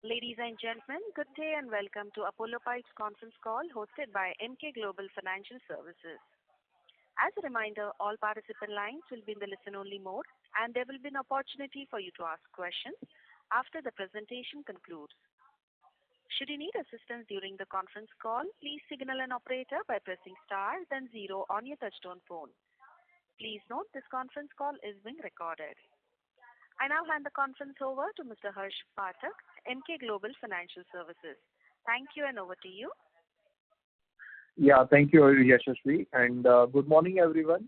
Ladies and gentlemen, good day and welcome to Apollo Pipes conference call hosted by Emkay Global Financial Services. As a reminder, all participant lines will be in the listen-only mode, and there will be an opportunity for you to ask questions after the presentation concludes. Should you need assistance during the conference call, please signal an operator by pressing star then zero on your touchtone phone. Please note this conference call is being recorded. I now hand the conference over to Mr. Harsh Pathak, Emkay Global Financial Services. Thank you, and over to you. Yeah, thank you, Yashasvi, and good morning, everyone.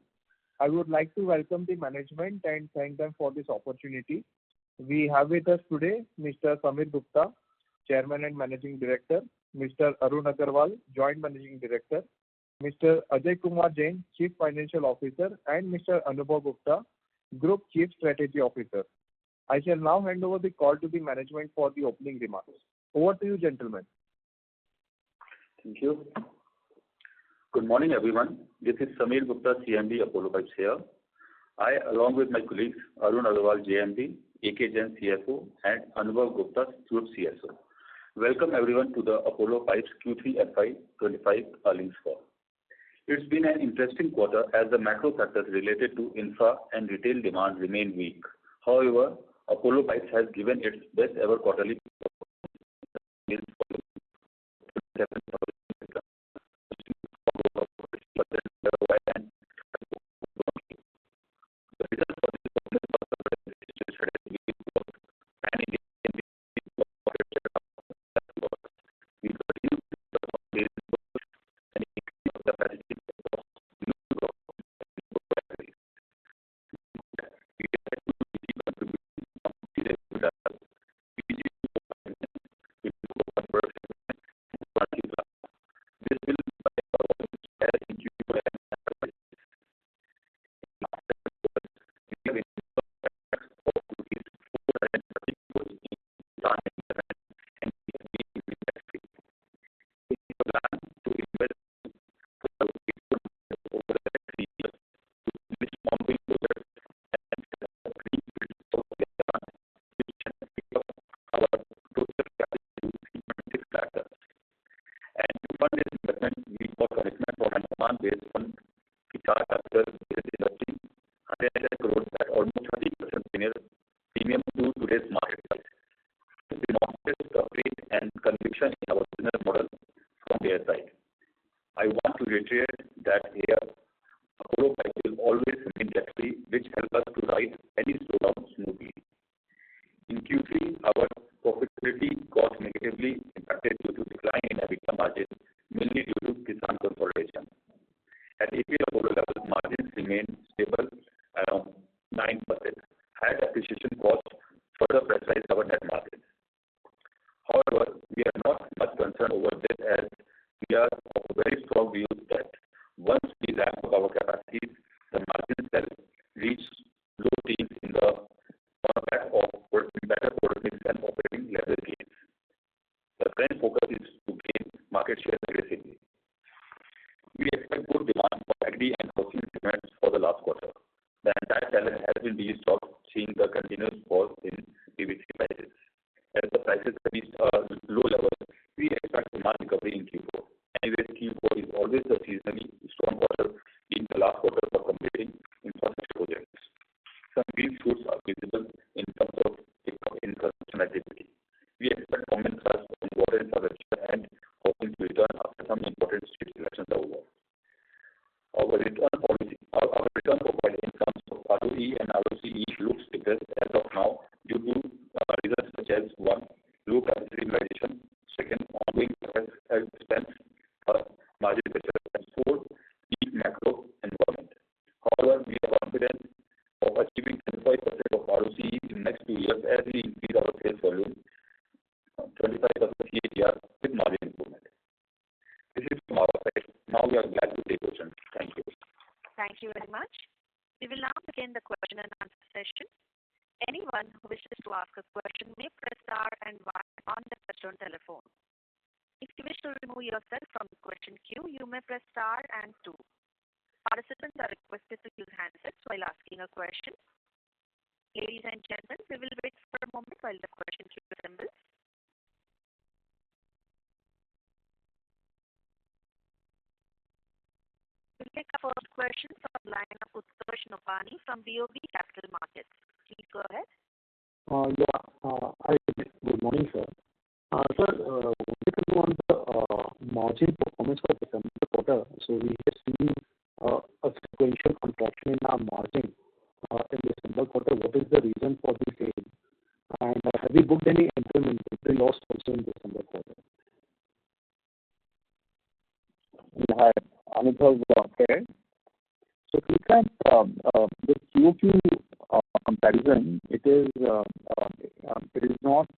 I would like to welcome the management and thank them for this opportunity. We have with us today Mr. Samir Gupta, Chairman and Managing Director, Mr. Arun Agarwal, Joint Managing Director, Mr. Ajay Kumar Jain, Chief Financial Officer, and Mr. Anubhav Gupta, Group Chief Strategy Officer. I shall now hand over the call to the management for the opening remarks. Over to you, gentlemen. Thank you. Good morning, everyone. This is Samir Gupta, CMD, Apollo Pipes here. I, along with my colleagues Arun Agarwal, JMD, AK Jain, CFO, and Anubhav Gupta, Group CSO. Welcome everyone to the Apollo Pipes Q3 FY2025 earnings call. It's been an interesting quarter as the macro factors related to infra and retail demand remain weak. However, Apollo Pipes has given its best ever quarterly Participants are requested to use handsets while asking a question. Ladies and gentlemen, we will wait for a moment while the question queue assembles. question from the line of Utkarsh Nopani from BOB Capital Markets. Please go ahead. Hi, good morning, sir. Sir, wanted to know on the margin performance for December quarter. So we have seen a sequential contraction in our margin in December quarter. What is the reason for the same? And have we booked any interim inventory loss also in December quarter? Hi, Anubhav here. So if you look at the QOQ comparison, it is not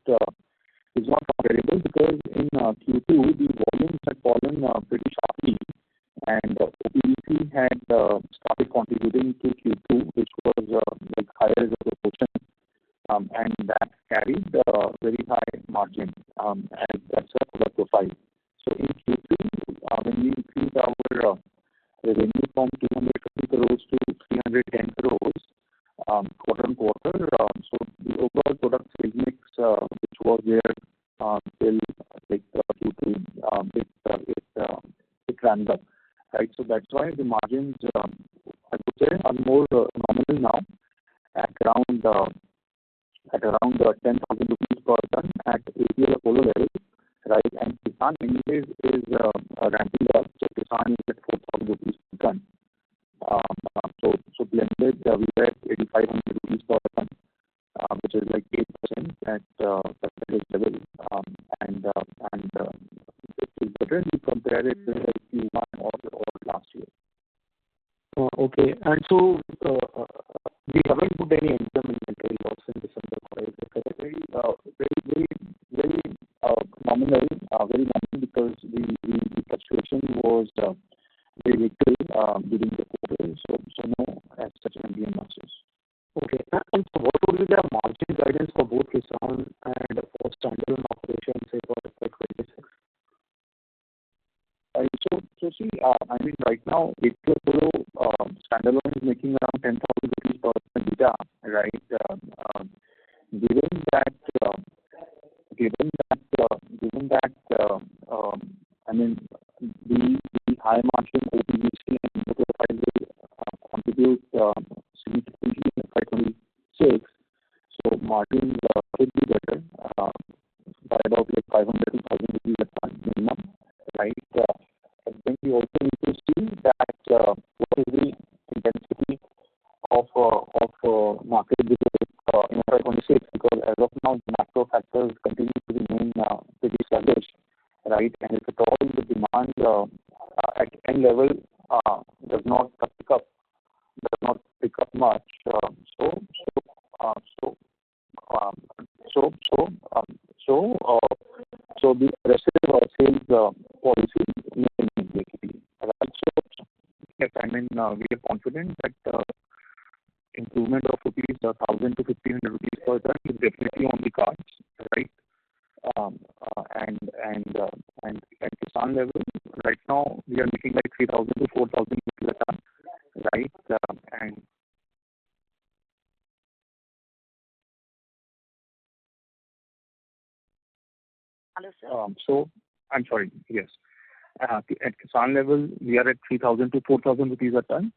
comparable because in Q2 the volumes had fallen pretty sharply, and OPVC had started contributing to Q2, which was higher as a proportion, and that carried very high margin, and that's a product profile. So in Q3, when we increased our revenue from 250 crores to 310 crores quarter on quarter, so the overall product sales mix which was there till Q2, it ramped up, right? So that's why the margins, I would say, are more nominal now at around 10,000 rupees per ton at APL Apollo level, right? And Kisan anyways is ramping up, so Kisan is at 4,000 rupees per ton. So blended, we are at 8,500 rupees per ton, which is like 8% at percentage level, and it is better if you compare it with Q1 or last year. Okay, and so we haven't booked any interim inventory loss in December quarter. Very nominal, because the fluctuation was very little during the quarter, so no as such MBM losses. Okay, and so what would be the margin guidance for both Kisan and for standalone operations, say for FY26? So see, I mean, right now, APL Apollo standalone is making around 10,000 rupees per EBITDA, right? Given that, I mean, the high margin OPVC and profile will contribute significantly in FY26. So margins could be better by about 500 to 1,000 rupees a ton minimum, right? And then we also need to see that what is the intensity of market growth in FY26, because as of now the macro factors continue to remain pretty sluggish, right? And if at all the demand at end level does not pick up much, so the aggressive sales policy may be basically, right? So yes, I mean, we are confident that improvement of rupees 1,000 to 1,500 rupees per ton is definitely on the cards, right? And at Kisan level, right now we are making like 3,000 to 4,000 rupees a ton, right? And Hello, sir. so I'm sorry, yes. At Kisan level, we are at 3,000 to 4,000 rupees a ton.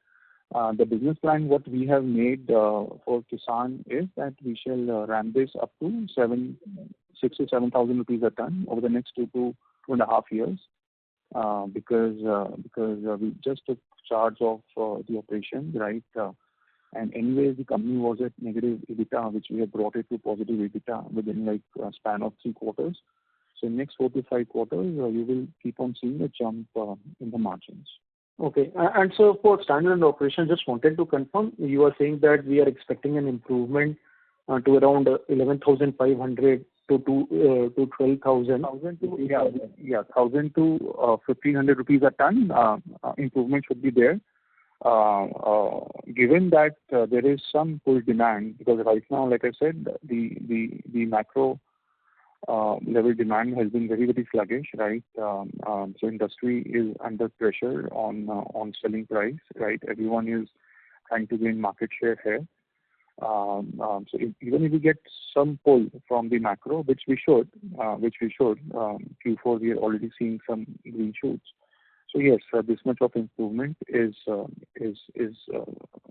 The business plan what we have made for Kisan is that we shall ramp this up to 6,000 to 7,000 rupees a ton over the next 2.5 years, because we just took charge of the operation, right? And anyways, the company was at negative EBITDA, which we have brought it to positive EBITDA within like a span of 3 quarters. So in next 4 to 5 quarters, you will keep on seeing a jump in the margins. Okay, and so for standalone operation, just wanted to confirm, you are saying that we are expecting an improvement to around 11,500 to 12,000. 1,000 to 1,500 rupees a ton improvement should be there. Given that there is some pull demand, because right now, like I said, the macro level demand has been very, very sluggish, right? So industry is under pressure on selling price, right? Everyone is trying to gain market share here. So even if we get some pull from the macro, which we should, Q4 we are already seeing some green shoots. So yes, this much of improvement is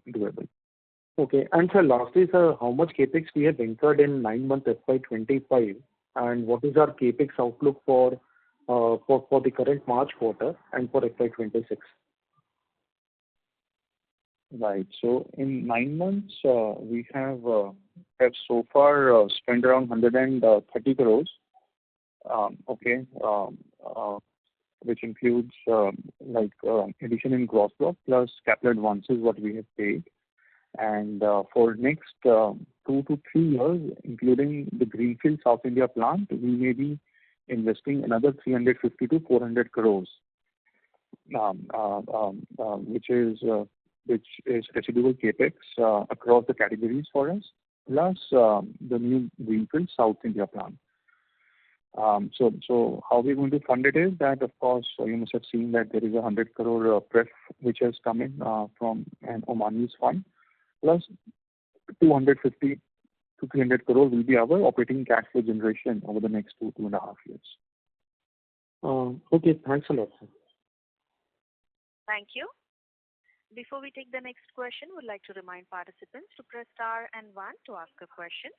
doable. Okay. And sir, lastly, sir, how much CapEx we have incurred in 9 months FY25, and what is our CapEx outlook for the current March quarter and for FY26? Right. So in 9 months, we have so far spent around 130 crores. Okay. Which includes addition in gross block plus capital advances what we have paid. And for next 2 to 3 years, including the Greenfield South India plant, we may be investing another 350 to 400 crores, which is residual capex across the categories for us, plus the new Greenfield South India plant. So how we're going to fund it is that, of course, you must have seen that there is a 100 crore pref which has come in from an Omani's fund, plus 250 to 300 crore will be our operating cash flow generation over the next 2.5 years. Okay, thanks a lot, sir. Thank you. Before we take the next question, we'd like to remind participants to press star and 1 to ask a question.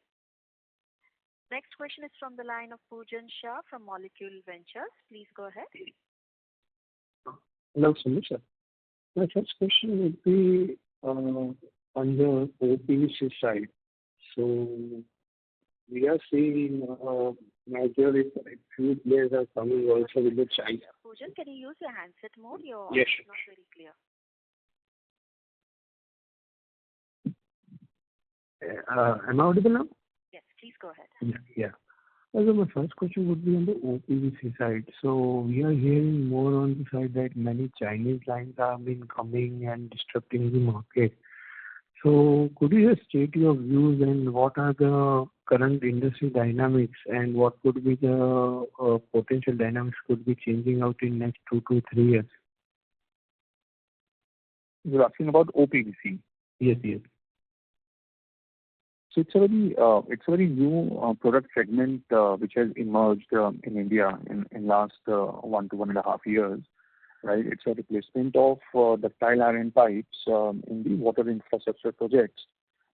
Next question is from the line of Poojan Shah from Molecule Ventures. Please go ahead. Hello, Sunil sir. My first question would be on the OPVC side. So we are seeing majority few players are coming also with the China. Poojan, can you use your handset mode? Your Yes. audio is not very clear. Am I audible now? Yes, please go ahead. Yeah. So my first question would be on the OPVC side. So we are hearing more on the side that many Chinese lines have been coming and disrupting the market. So could you just state your views and what are the current industry dynamics and what could be the potential dynamics could be changing out in next 2 to 3 years? You're asking about OPVC? Yes. So it's a very new product segment which has emerged in India in last 1 to 1.5 years. Right, it's a replacement of ductile iron pipes in the water infrastructure projects.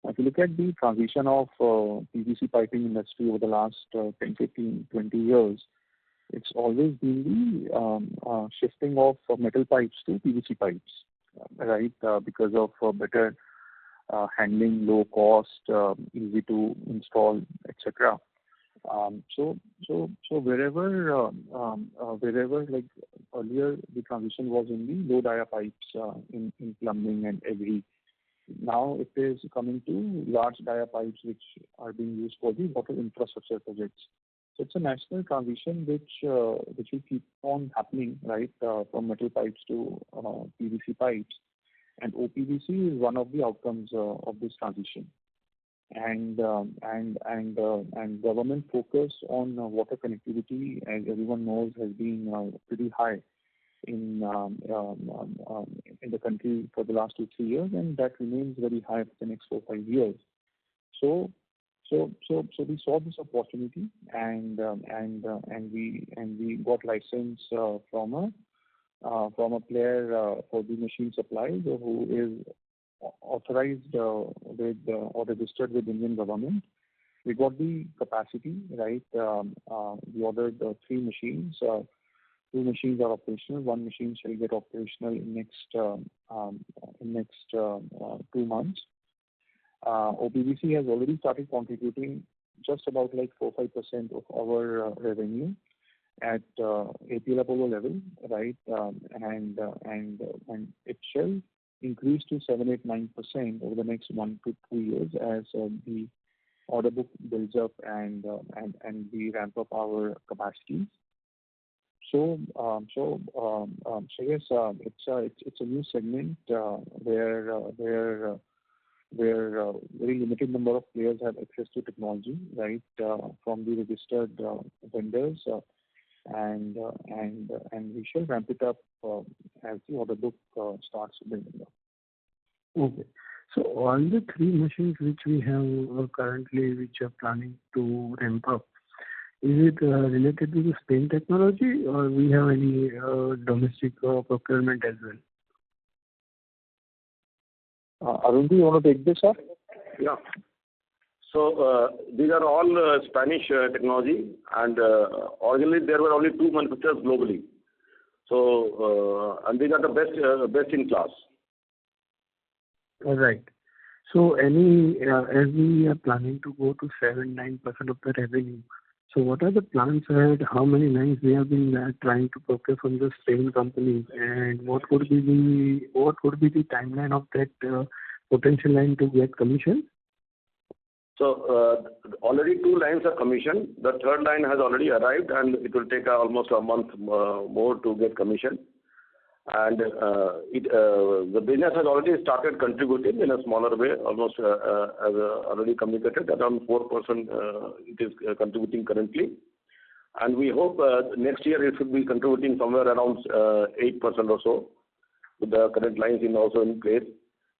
If you look at the transition of PVC piping industry over the last 10, 15, 20 years, it's always been the shifting of metal pipes to PVC pipes, right? Because of better handling, low cost, easy to install, etc. So wherever like earlier the transition was in the low dia pipes in plumbing and agri. Now it is coming to large dia pipes which are being used for the water infrastructure projects. So it's a national transition which will keep on happening, right, from metal pipes to PVC pipes, and OPVC is one of the outcomes of this transition. And government focus on water connectivity, as everyone knows, has been pretty high in the country for the last 2-3 years, and that remains very high for the next 4-5 years. So we saw this opportunity, and we got license from a player for the machine supplies who is authorized with or registered with Indian government. We got the capacity, right? We ordered 3 machines. 2 machines are operational. 1 machine shall get operational in next 2 months. OPVC has already started contributing just about like 4-5% of our revenue at APL Apollo level, right? And it shall increase to 7-8-9% over the next 1 to 2 years as the order book builds up and we ramp up our capacities. So yes, it's a new segment where very limited number of players have access to technology, right? From the registered vendors, and we shall ramp it up as the order book starts building up. Okay. So all the 3 machines which we have currently, which are planning to ramp up, is it related to the Spain technology, or we have any domestic procurement as well? Arun, do you want to take this up? Yeah. So these are all Spanish technology, and originally there were only 2 manufacturers globally. So and these are the best in class. All right. So any as we are planning to go to 7-9% of the revenue, so what are the plans ahead? How many lines we have been trying to procure from the same companies, and what could be the timeline of that potential line to get commission? So already 2 lines are commissioned. The third line has already arrived, and it will take almost a month more to get commission. And the business has already started contributing in a smaller way, almost as already communicated, around 4% it is contributing currently. And we hope next year it should be contributing somewhere around 8% or so, with the current lines also in place.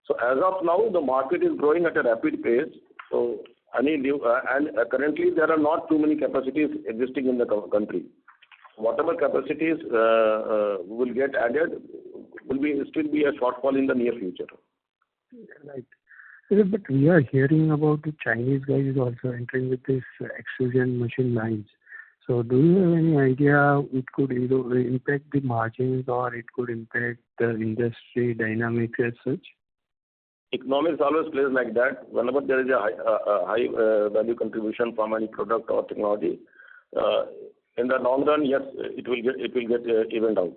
So as of now, the market is growing at a rapid pace. So any new and currently there are not too many capacities existing in the country. Whatever capacities will get added will still be a shortfall in the near future. Right. But we are hearing about the Chinese guys also entering with this extrusion machine lines. So do you have any idea it could either impact the margins or it could impact the industry dynamics as such? Economics always plays like that. Whenever there is a high value contribution from any product or technology, in the long run, yes, it will get evened out,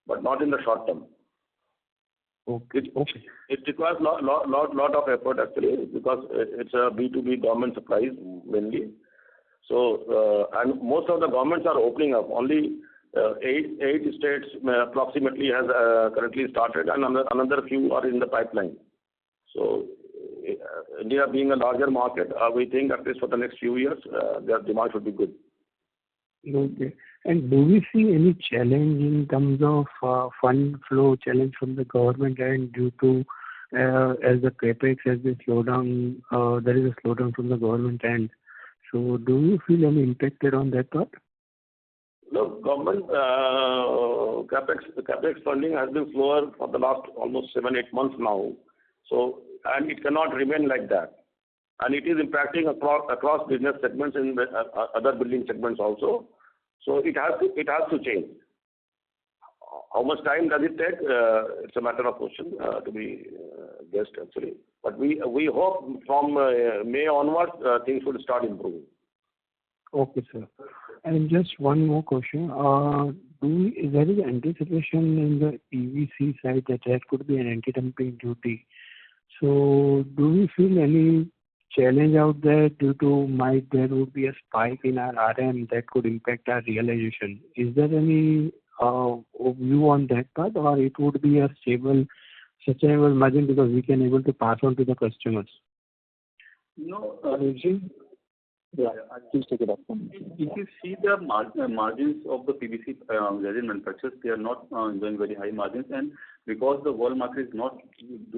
but not in the short term. Okay. It requires lot of effort actually, because it's a B2B government supplies mainly. So and most of the governments are opening up. Only 8 states approximately has currently started, and another few are in the pipeline. So India being a larger market, we think at least for the next few years, their demand should be good. Okay. And do we see any challenge in terms of fund flow challenge from the government, and due to as the capex has been slowed down, there is a slowdown from the government end. So do you feel any impacted on that part? No, government capex funding has been slower for the last almost 7-8 months now. So, and it cannot remain like that. And it is impacting across business segments in the, other building segments also. So it has to change. How much time does it take? It's a matter of question to be guessed actually. But we hope from May onwards things will start improving. Okay, sir. And just one more question. There is anticipation in the PVC side that there could be an anti-dumping duty. So do we feel any challenge out there due to there would be a spike in our RM that could impact our realization? Is there any view on that part, or it would be a sustainable margin because we can able to pass on to the customers? No, Yeah, please take it up. if you see the margins of the PVC resin manufacturers, they are not enjoying very high margins, and because the world market is not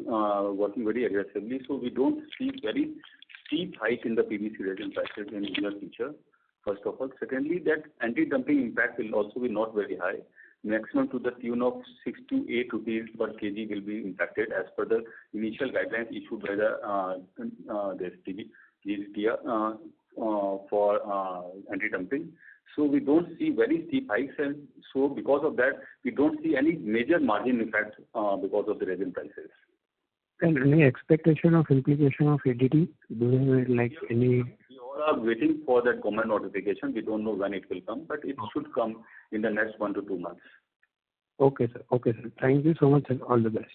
working very aggressively, so we don't see very steep hike in the PVC resin prices in the near future. First of all, secondly, that anti-dumping impact will also be not very high. Maximum to the tune of 6 to 8 rupees per kg will be impacted as per the initial guidelines issued by the GST for anti-dumping. So we don't see very steep hikes, and so because of that, we don't see any major margin impact because of the resin prices. And any expectation of implication of ADD? Do you have like any? We all are waiting for that government notification. We don't know when it will come, but it should come in the next 1 to 2 months. Okay, sir. Okay, sir. Thank you so much, and all the best.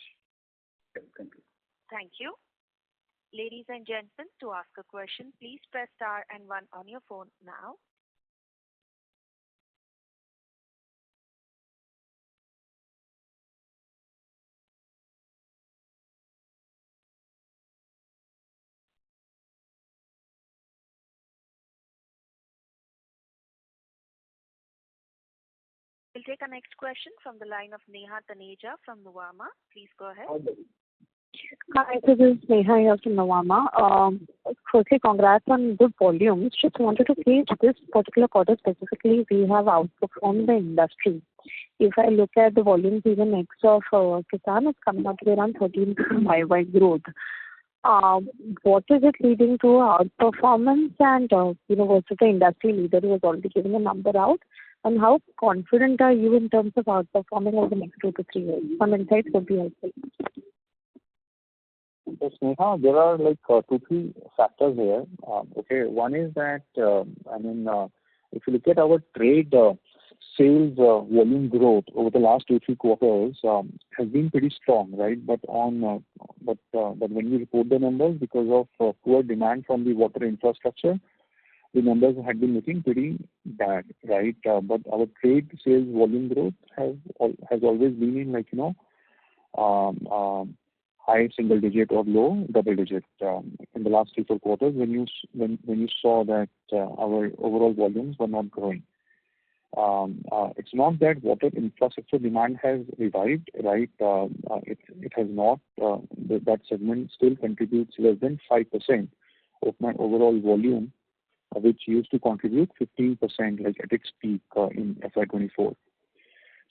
Okay, thank you. Thank you. Ladies and gentlemen, to ask a question, please press star and 1 on your phone now. We'll take our next question from the line of Neha Taneja from Nuvama. Please go ahead. Hi, this is Neha here from Navama. Firstly, congrats on good volumes. Just wanted to gauge this particular quarter specifically, we have outperformed the industry. If I look at the volumes, even X of Kisan, it's coming out to be around 13% YY growth. What is it leading to outperformance and, versus the industry leader who has already given a number out? And how confident are you in terms of outperforming over the next 2 to 3 years? Some insights would be helpful. So, Sneha, there are like 2-3 factors here. Okay, one is that, if you look at our trade sales volume growth over the last 2-3 quarters has been pretty strong, right? But when we report the numbers, because of poor demand from the water infrastructure, the numbers had been looking pretty bad, right? But our trade sales volume growth has always been in high single digit or low double digit in the last 3-4 quarters when you saw that our overall volumes were not growing. It's not that water infrastructure demand has revived, right? It has not. That segment still contributes less than 5% of my overall volume, which used to contribute 15% like at its peak in FY24.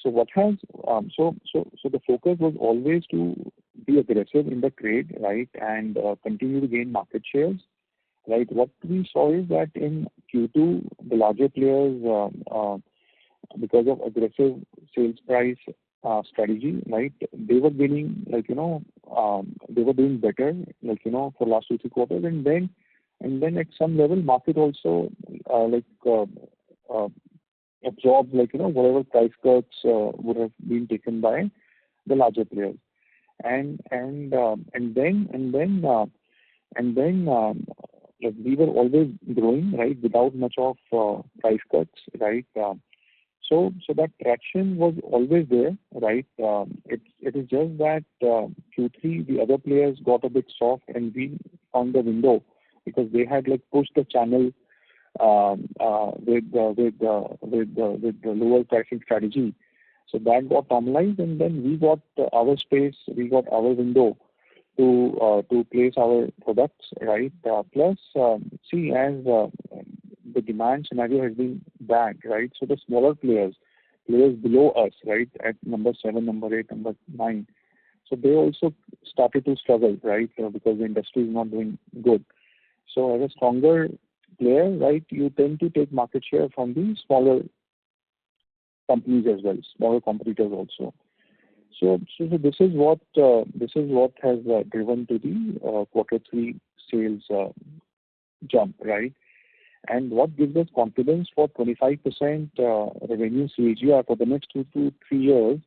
So the focus was always to be aggressive in the trade, right, and continue to gain market shares, right. What we saw is that in Q2, the larger players, because of aggressive sales price strategy, right, they were gaining, they were doing better, for last 2-3 quarters, and then at some level, market also absorbed, whatever price cuts would have been taken by the larger players, and then we were always growing, right, without much of price cuts, right. So that traction was always there, right. It is just that Q3 the other players got a bit soft, and we found the window because they had pushed the channel with the lower pricing strategy. So that got normalized, and then we got our space, we got our window to place our products, right. Plus, see, as the demand scenario has been bad, right. So the smaller players below us, right, at number 7, number 8, number 9, so they also started to struggle, right, because the industry is not doing good. So as a stronger player, right, you tend to take market share from the smaller companies as well, smaller competitors also. So this is what has driven to the Q3 sales jump, right? And what gives us confidence for 25% revenue CAGR for the next 2 to 3 years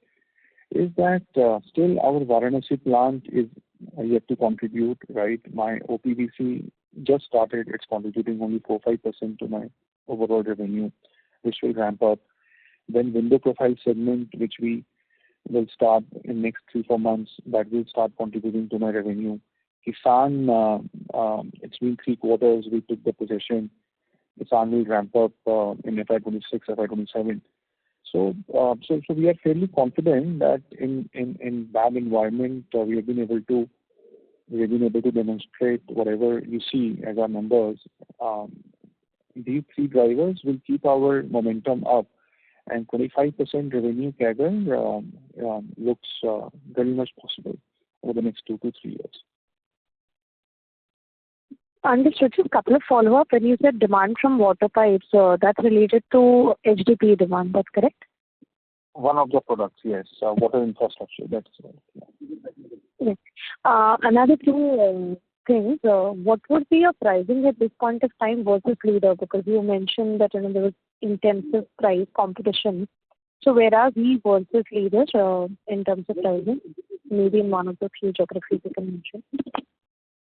is that still our Varanasi plant is yet to contribute, right? My OPVC just started, it's contributing only 4-5% to my overall revenue, which will ramp up. Then window profile segment, which we will start in next 3-4 months, that will start contributing to my revenue. Kisan, it's been 3 quarters we took the possession. Kisan will ramp up in FY26, FY27. So we are fairly confident that in bad environment we have been able to demonstrate whatever you see as our numbers. These 3 drivers will keep our momentum up, and 25% revenue CAGR looks very much possible over the next 2 to 3 years. Understood. Just a couple of follow-up. When you said demand from water pipes, that's related to HDPE demand, that's correct? One of the products, yes. Water infrastructure, that's right. Yeah. Yes. Another 2 things. What would be your pricing at this point of time versus leader? Because you mentioned that there was intensive price competition. So where are we versus leaders in terms of pricing? Maybe in one of the few geographies you can mention.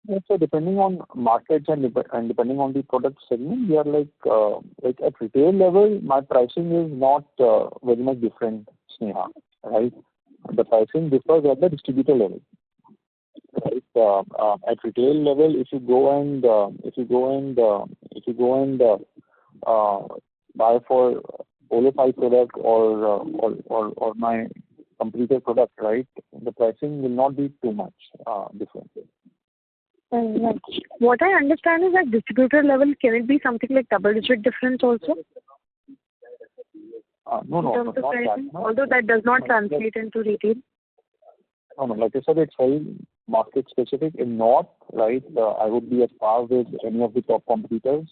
Yes, so depending on markets and depending on the product segment, we are like at retail level, my pricing is not very much different, Sneha, right? The pricing differs at the distributor level, right? At retail level, if you go and buy for Polo pipe product or my competitor product, right, the pricing will not be too much different. Right. What I understand is at distributor level, can it be something like double-digit difference also? No, in terms of not pricing, that. No. although that does not translate into retail. No, like I said, it's very market specific. In North, right, I would be at par with any of the top competitors.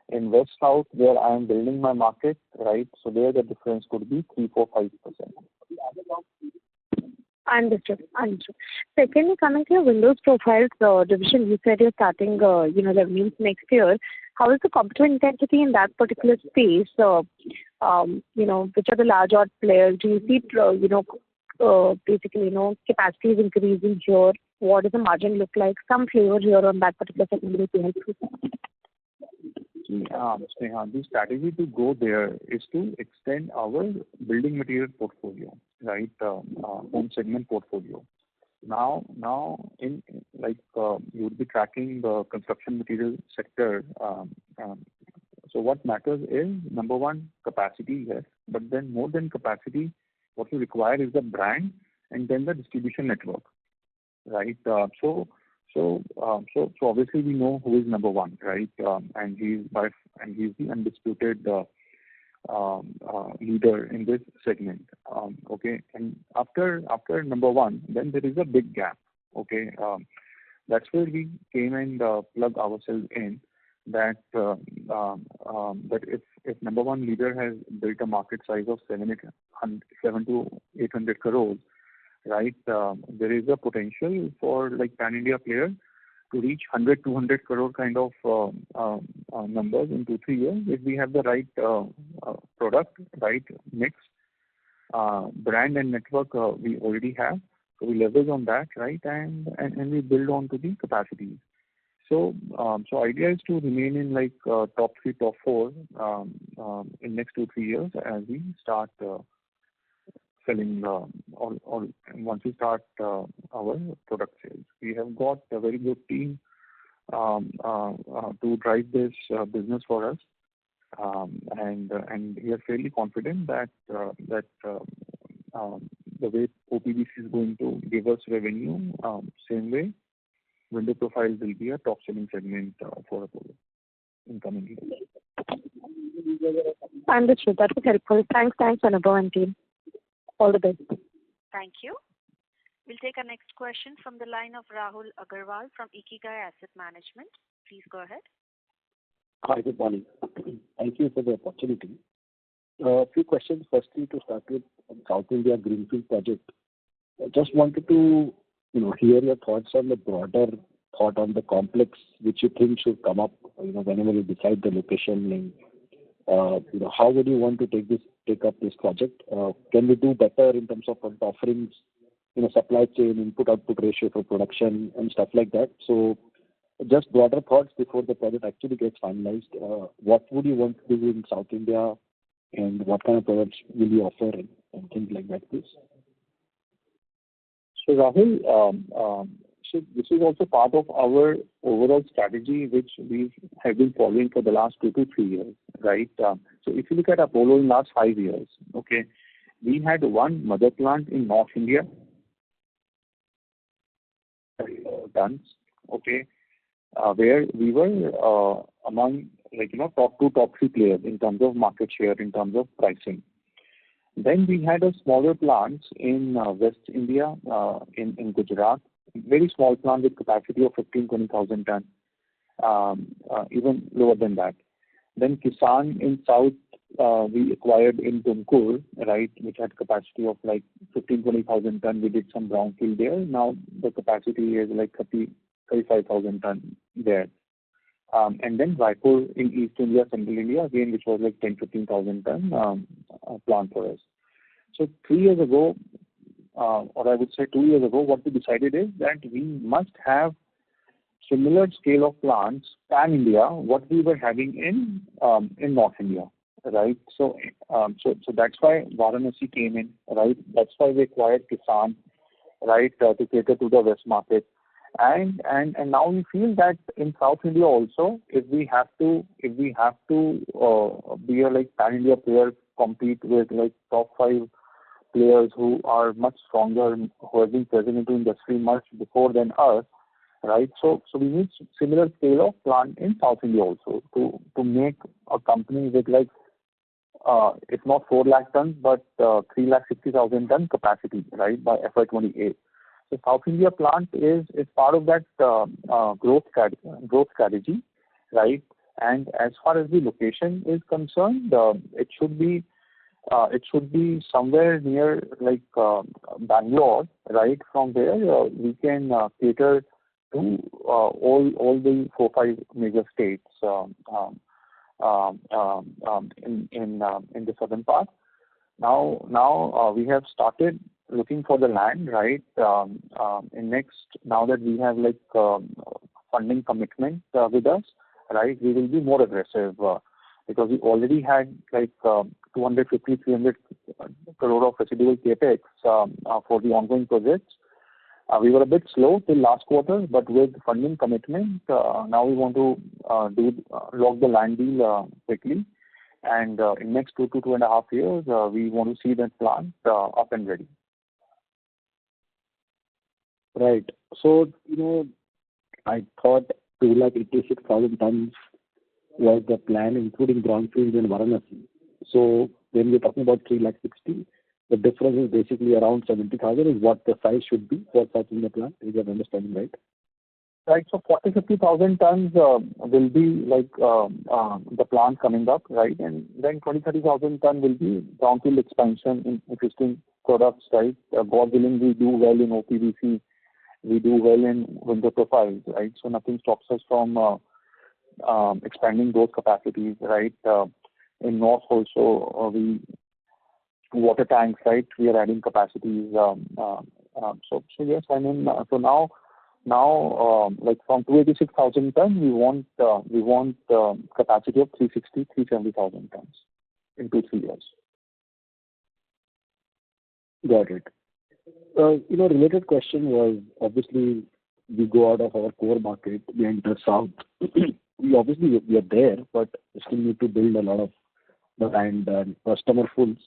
In West South, where I am building my market, right, so there the difference could be 3, 4, 5%. Understood. Secondly, coming to your Windows Profiles division, you said you're starting, revenues next year. How is the competitive intensity in that particular space? Which are the large odd players? Do you see, capacity is increasing here? What does the margin look like? Some flavor here on that particular segment would be helpful. Sneha, the strategy to go there is to extend our building material portfolio, right? Home segment portfolio. Now, in you would be tracking the construction material sector. So what matters is, number one, capacity, yes, but then more than capacity, what you require is the brand and then the distribution network, right? So obviously we know who is number one, right? And he's the undisputed leader in this segment. Okay, and after number one, then there is a big gap. Okay, that's where we came and plug ourselves in. That if number one leader has built a market size of 7 to 800 crores, right? There is a potential for pan India player to reach 100, 200 crore kind of numbers in 2-3 years if we have the right product, right mix, brand and network we already have. So we leverage on that, right, and we build on to the capacities. So idea is to remain in top 3, top 4 in next 2-3 years as we start selling or once we start our product sales. We have got a very good team to drive this business for us, and we are fairly confident that the way OPVC is going to give us revenue, same way window profile will be a top selling segment for Apollo in coming years. Understood. That was helpful. Thanks, Anubhav and team. All the best. Thank you. We'll take our next question from the line of Rahul Agarwal from Ikigai Asset Management. Please go ahead. Hi, good morning. Thank you for the opportunity. A few questions. Firstly, to start with, South India Greenfield project. I just wanted to hear your thoughts on the broader thought on the complex which you think should come up whenever you decide the location, and how would you want to take up this project? Can we do better in terms of product offerings, supply chain, input-output ratio for production and stuff like that? So just broader thoughts before the project actually gets finalized. What would you want to do in South India, and what kind of products will you offer and things like that, please? So Rahul, so this is also part of our overall strategy which we have been following for the last 2 to 3 years, right? So if you look at Apollo in last 5 years, okay, we had one mother plant in North India, tons, okay, where we were among top 2, top 3 players in terms of market share, in terms of pricing. Then we had a smaller plants in West India, in Gujarat, very small plant with capacity of 15,000-20,000 tons, even lower than that. Then Kisan in South, we acquired in Tumkur, right, which had capacity of 15,000-20,000 tons. We did some brownfield there. Now the capacity is 35,000 tons there. And then Raipur in East India, Central India, again, which was 10,000-15,000 ton plant for us. So 3 years ago, or I would say 2 years ago, what we decided is that we must have similar scale of plants pan India, what we were having in North India, right? So that's why Varanasi came in, right? That's why we acquired Kisan, right, to cater to the West market. And now we feel that in South India also, if we have to be a pan India player, compete with top 5 players who are much stronger, who have been present into industry much before than us, right? So we need similar scale of plant in South India also to make a company with like if not 4 lakh tons, but 3,60,000 ton capacity, right, by FY28. So South India plant is part of that growth strategy, right? And as far as the location is concerned, it should be somewhere near like Bangalore, right? From there we can cater to all the 4-5 major states in the southern part. Now we have started looking for the land, right? In next, now that we have like funding commitment with us, right? We will be more aggressive because we already had like 250-300 crore of residual capex for the ongoing projects. We were a bit slow till last quarter, but with funding commitment, now we want to lock the land deal quickly. And in next 2 to 2.5 years, we want to see that plant up and ready. Right. So, I thought 286,000 tons was the plan, including brownfields in Varanasi. So when we're talking about 360,000, the difference is basically around 70,000 is what the size should be for such in the plant. Is that understanding right? Right. So 40,000-50,000 tons will be like the plant coming up, right? And then 20,000-30,000 tons will be brownfield expansion in existing products, right? God willing, we do well in OPVC, we do well in window profiles, right? So nothing stops us from expanding those capacities, right? In North also, we water tanks, right? We are adding capacities. So yes, I mean, so now like from 286,000 tons, we want capacity of 370,000 tons in 2-3 years. Got it. Related question was, obviously we go out of our core market, we enter South. we are there, but still need to build a lot of brand and customer pulls.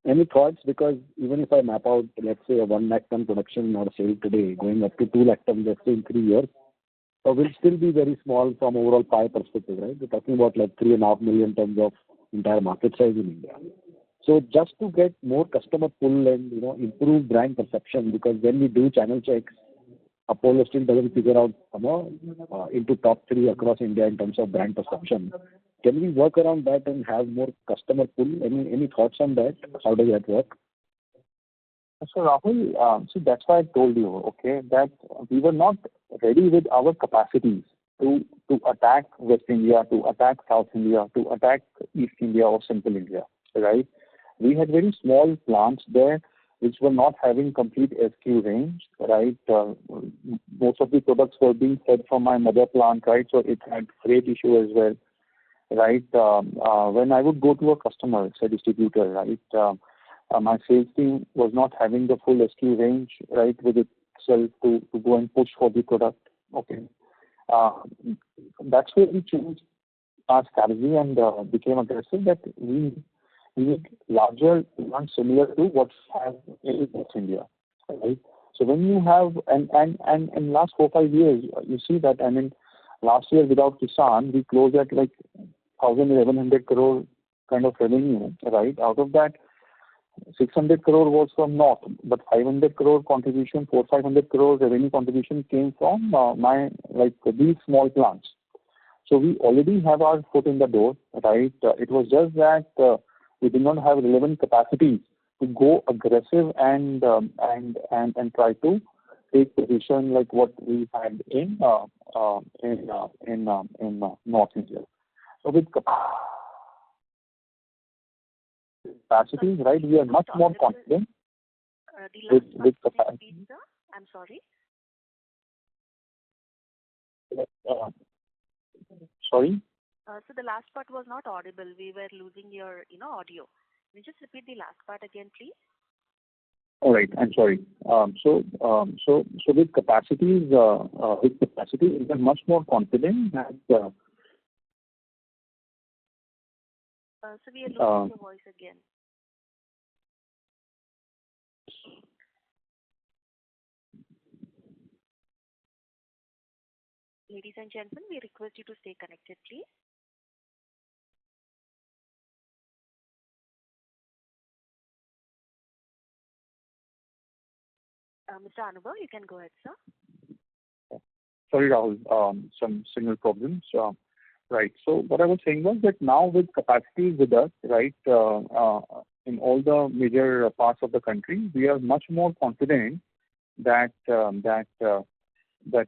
Any thoughts? Because even if I map out, let's say a 1 lakh ton production or sale today, going up to 2 lakh ton, let's say in 3 years, will still be very small from overall pie perspective, right? We're talking about like 3.5 million tons of entire market size in India. So just to get more customer pull and improve brand perception, because when we do channel checks, Apollo still doesn't figure out into top 3 across India in terms of brand perception. Can we work around that and have more customer pull? Any thoughts on that? How does that work? So Rahul, see, that's why I told you, okay, that we were not ready with our capacities to attack West India, to attack South India, to attack East India or Central India, right? We had very small plants there which were not having complete SKU range, right? Most of the products were being fed from my mother plant, right? So it had freight issue as well, right? When I would go to a customer, say distributor, right? My sales team was not having the full SKU range, right, with itself to go and push for the product. Okay. That's where we changed our strategy and became aggressive that we need larger plants similar to what we have in West India, right? So when you have, and in last 4-5 years, you see that, I mean, last year without Kisan, we closed at like 1,100 crore kind of revenue, right? Out of that, 600 crore was from North, but 500 crore contribution, 400-500 crore revenue contribution came from these small plants. So we already have our foot in the door, right? It was just that we did not have relevant capacity to go aggressive and try to take position like what we had in North India. So with capacities, right, we are much more confident with capacity. I'm sorry. Sorry? So the last part was not audible. We were losing your, audio. Can you just repeat the last part again, please? All right. I'm sorry. So with capacities, we are much more confident that. So we are losing your voice again. Ladies and gentlemen, we request you to stay connected, please. Mr. Anubhav, you can go ahead, sir. Sorry, Rahul, some signal problems. Right. So what I was saying was that now with capacities with us, right, in all the major parts of the country, we are much more confident that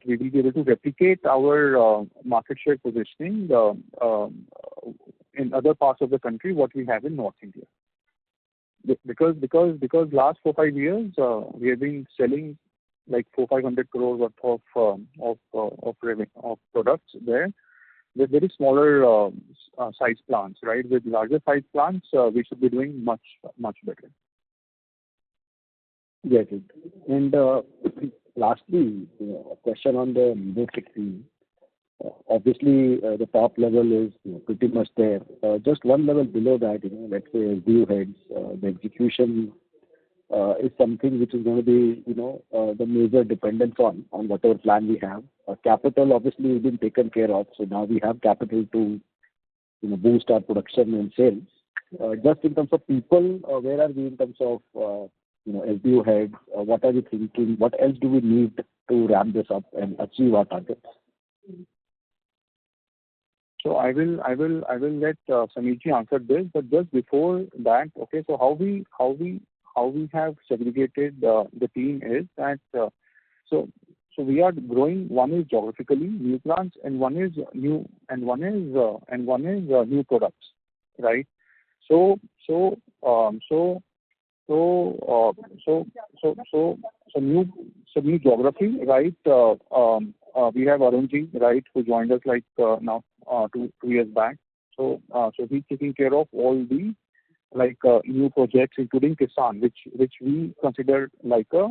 we will be able to replicate our market share positioning in other parts of the country what we have in North India. Because last 4-5 years we have been selling like 400-500 crores worth of products there with very smaller size plants, right? With larger size plants, we should be doing much better. Get it. And lastly, a question on the leadership team. Obviously, the top level is pretty much there. Just one level below that, let's say SBU heads, the execution is something which is going to be, the major dependence on whatever plan we have. Capital obviously has been taken care of, so now we have capital to, boost our production and sales. Just in terms of people, where are we in terms of, SBU heads? What are we thinking? What else do we need to ramp this up and achieve our targets? So I will let Sameerji answer this, but just before that, okay. So how we have segregated the team is that so we are growing. One is geographically new plants, and one is new products, right? So new geography, right? We have Arunji, right, who joined us like now 2 years back. So he's taking care of all the new projects, including Kisan, which we consider like a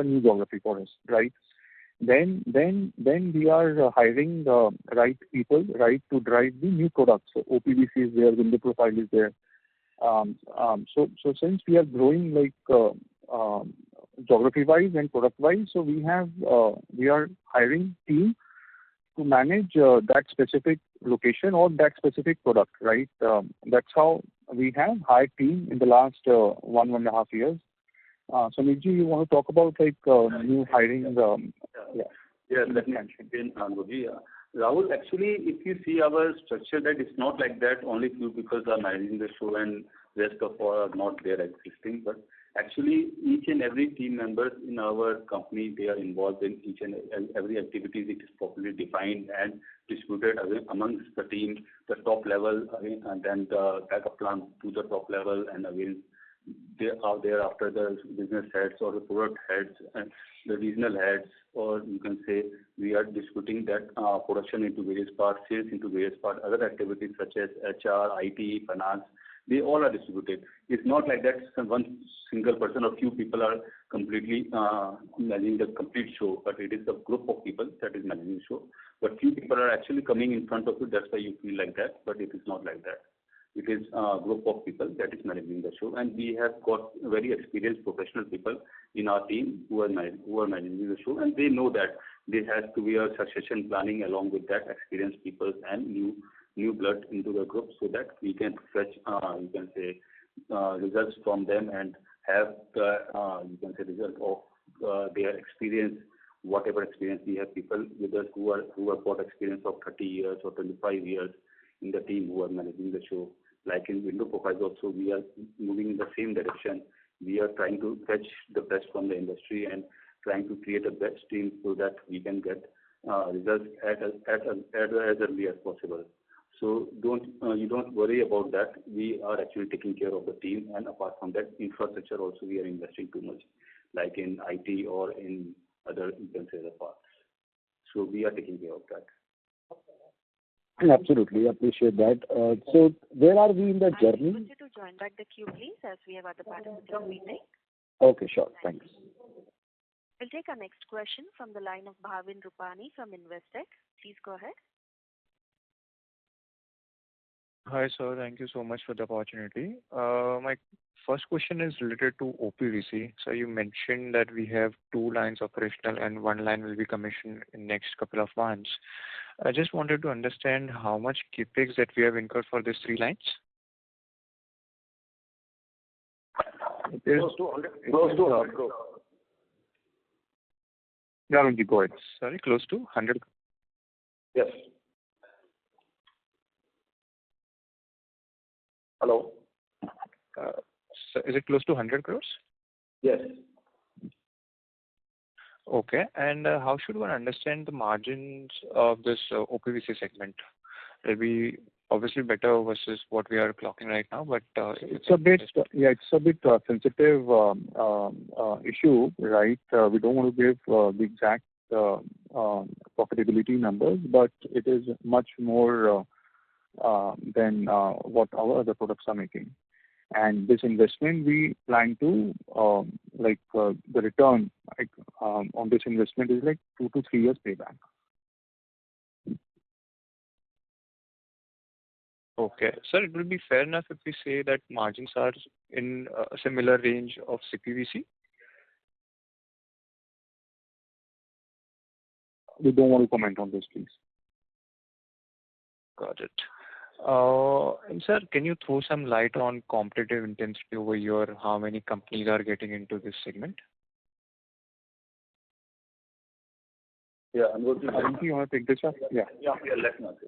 new geography for us, right? Then we are hiring the right people, right, to drive the new products. So OPVC is there, window profile is there. So since we are growing like geography-wise and product-wise, so we are hiring team to manage that specific location or that specific product, right? That's how we have hired team in the last 1.5 years. Sameerji, you want to talk about new hiring? Let me explain, Anubhav. Rahul, actually, if you see our structure, that it's not like that. Only few people are managing the show and rest of all are not there existing. But actually, each and every team member in our company, they are involved in each and every activity. It is properly defined and distributed amongst the team, the top level, and then the backup plan to the top level, and again, they are there after the business heads or the product heads and the regional heads, or you can say we are distributing that production into various parts, sales into various parts, other activities such as HR, IT, finance, they all are distributed. It's not like that one single person or few people are completely managing the complete show, but it is a group of people that is managing the show. But few people are actually coming in front of you, that's why you feel like that, but it is not like that. It is a group of people that is managing the show, and we have got very experienced professional people in our team who are managing the show, and they know that there has to be a succession planning along with that, experienced people and new blood into the group, so that we can fetch you can say results from them and have the you can say result of their experience. Whatever experience we have, people with us who have got experience of 30 years or 25 years in the team who are managing the show. Like in window profiles also, we are moving in the same direction. We are trying to fetch the best from the industry and trying to create a best team so that we can get results as early as possible. So you don't worry about that. We are actually taking care of the team, and apart from that, infrastructure also we are investing too much, like in IT or in other you can say the parts. So we are taking care of that. Absolutely, appreciate that. So where are we in the journey? I want you to join back the queue, please, as we have other participants waiting. Okay, sure. Thanks. We'll take our next question from the line of Bhavin Rupani from Investec. Please go ahead. Hi, sir. Thank you so much for the opportunity. My first question is related to OPVC. So you mentioned that we have two lines operational and one line will be commissioned in next couple of months. I just wanted to understand how much CapEx that we have incurred for these three lines. It is Close to 100 crore. Yeah, Ranjit, go ahead. Sorry, close to 100. Yes. Hello? So is it close to 100 crores? Yes. Okay. And how should one understand the margins of this OPVC segment? It'll be obviously better versus what we are clocking right now, but It's a bit sensitive issue, right? We don't want to give the exact profitability numbers, but it is much more than what our other products are making. And this investment, we plan to the return on this investment is like 2 to 3 years payback. Okay. Sir, it will be fair enough if we say that margins are in a similar range of CPVC? We don't want to comment on this, please. Got it. And sir, can you throw some light on competitive intensity over here? How many companies are getting into this segment? Yeah, I'm going to. Arun, you want to take this up? Yeah. Let me answer.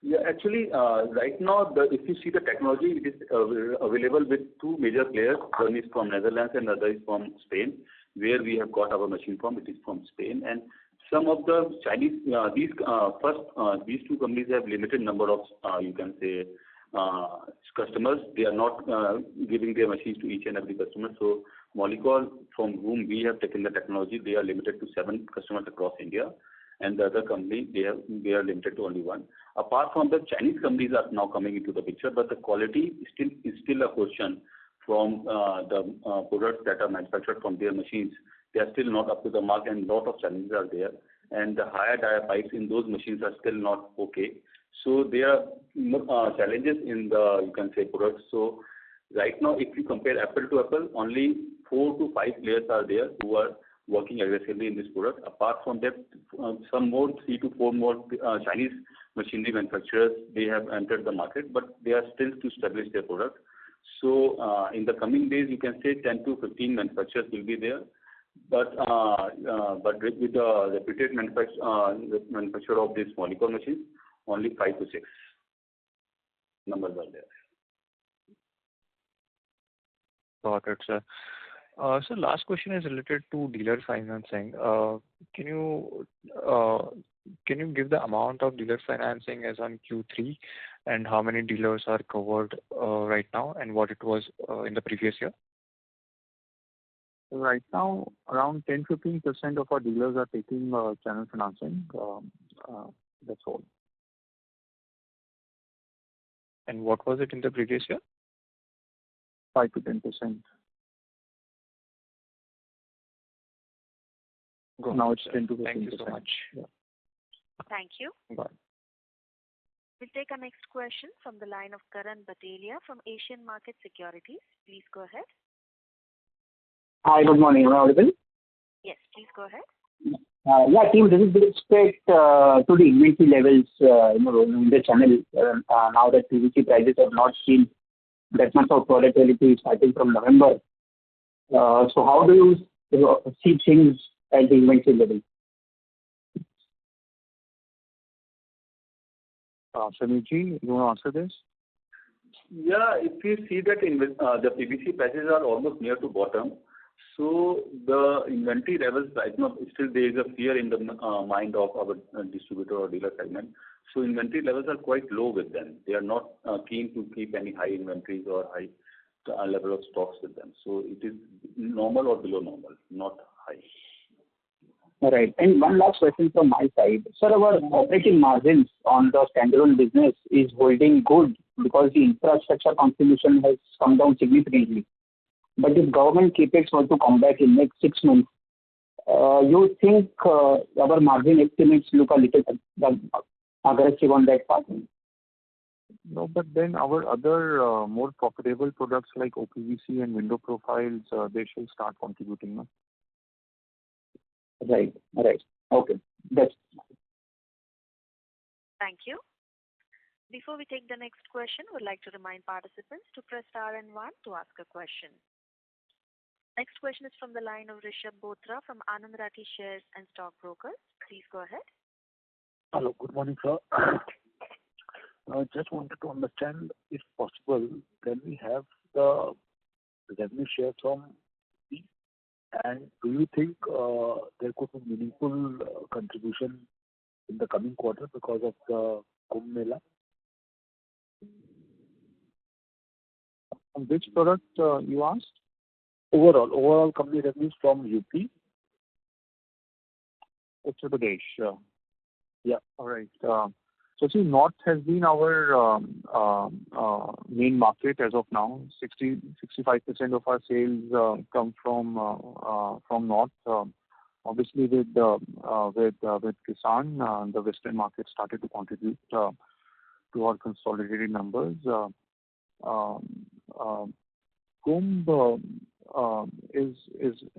Yeah, actually, right now, if you see the technology, it is available with two major players. One is from Netherlands and other is from Spain, where we have got our machine from. It is from Spain. And some of the Chinese, these two companies have limited number of, you can say, customers. They are not giving their machines to each and every customer. So Molecule, from whom we have taken the technology, they are limited to 7 customers across India. And the other company, they are limited to only 1. Apart from the Chinese companies are now coming into the picture, but the quality is still a question from the products that are manufactured from their machines. They are still not up to the mark, and lot of challenges are there. And the higher dia pipes in those machines are still not okay. So there are challenges in the, you can say, products. So right now, if you compare apple to apple, only 4 to 5 players are there who are working aggressively in this product. Apart from that, some more 3 to 4 more Chinese machinery manufacturers, they have entered the market, but they are still to establish their product. So in the coming days, you can say 10 to 15 manufacturers will be there. But with the reputed manufacturer of this Molecule machine, only 5 to 6 numbers are there. Got it, sir. So last question is related to dealer financing. Can you give the amount of dealer financing as on Q3 and how many dealers are covered right now and what it was in the previous year? Right now, around 10-15% of our dealers are taking channel financing. That's all. And what was it in the previous year? 5 to 10%. Now it's 10 to 15%. Thank you so much. Yeah. Thank you. Bye. We'll take our next question from the line of Karan Batelia from Asian Market Securities. Please go ahead. Hi, good morning. Am I audible? Yes, please go ahead. Yeah, team, this is with respect to the inventory levels in the channel. Now that PVC prices have not seen that much of volatility starting from November. So how do you see things at the inventory level? Sameerji, you want to answer this? Yeah, if you see that the PVC prices are almost near to bottom, so the inventory levels right now, still there is a fear in the mind of our distributor or dealer segment. So inventory levels are quite low with them. They are not keen to keep any high inventories or high level of stocks with them. So it is normal or below normal, not high. All right. And one last question from my side. Sir, our operating margins on the standalone business is holding good because the infrastructure contribution has come down significantly. But if government capex were to come back in next 6 months, you think our margin estimates look a little aggressive on that part? No, but then our other more profitable products like OPVC and window profiles, they shall start contributing, no? Right. Okay. That's Thank you. Before we take the next question, we'd like to remind participants to press star and one to ask a question. Next question is from the line of Rishabh Bothra from Anand Rathi Shares and Stock Brokers. Please go ahead. Hello. Good morning, sir. Just wanted to understand, if possible, can we have the revenue share from these? And do you think there could be meaningful contribution in the coming quarter because of the Kumbh Mela? On which product you asked? Overall company revenues from UP. Uttar Pradesh. Yeah. All right. So see, North has been our main market as of now. 65% of our sales come from North. Obviously, with Kisan, the Western market started to contribute to our consolidated numbers. Kumbh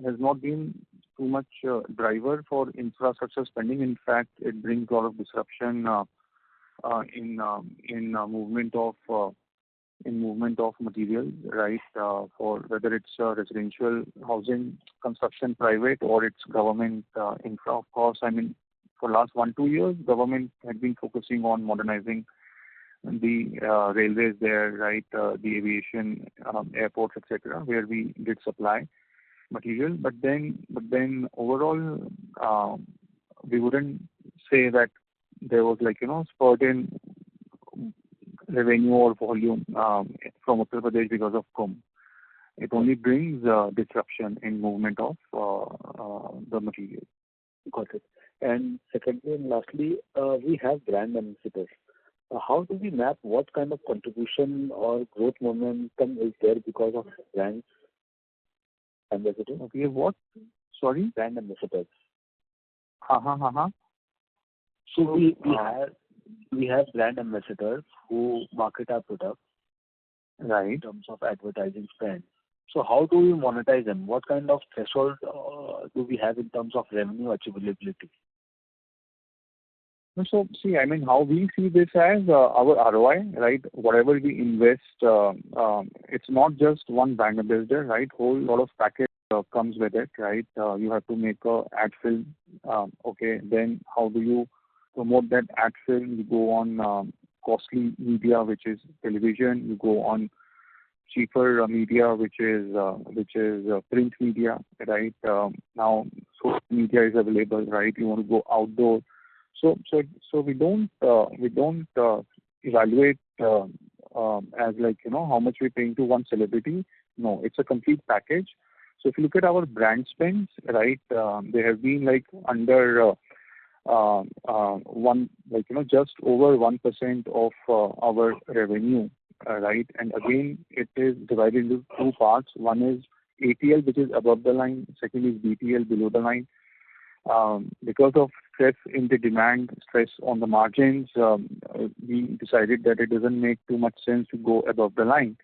has not been too much driver for infrastructure spending. In fact, it brings a lot of disruption in movement of materials, right? For whether it's residential housing construction, private, or it's government infra. Of course, I mean, for last 1-2 years, government had been focusing on modernizing the railways there, right? The aviation, airports, etc., where we did supply material. But then overall, we wouldn't say that there was spurt in revenue or volume from Uttar Pradesh because of Kumbh. It only brings disruption in movement of the material. Got it. And secondly and lastly, we have brand ambassadors. How do we map what kind of contribution or growth momentum is there because of brand ambassadors? Okay, what? Sorry? Brand ambassadors. So we have brand ambassadors who market our products, right, in terms of advertising spend. So how do we monetize them? What kind of threshold do we have in terms of revenue achievability? So see, I mean, how we see this as our ROI, right? Whatever we invest, it's not just one brand ambassador, right? Whole lot of package comes with it, right? You have to make a ad film. Okay, then how do you promote that ad film? You go on costly media, which is television. You go on cheaper media, which is print media, right? Now social media is available, right? You want to go outdoor. So we don't evaluate as how much we're paying to one celebrity. No, it's a complete package. So if you look at our brand spends, right, they have been under just over 1% of our revenue, right? And again, it is divided into two parts. One is ATL, which is above the line. Second is BTL, below the line. Because of stress in the demand, stress on the margins, we decided that it doesn't make too much sense to go above the line.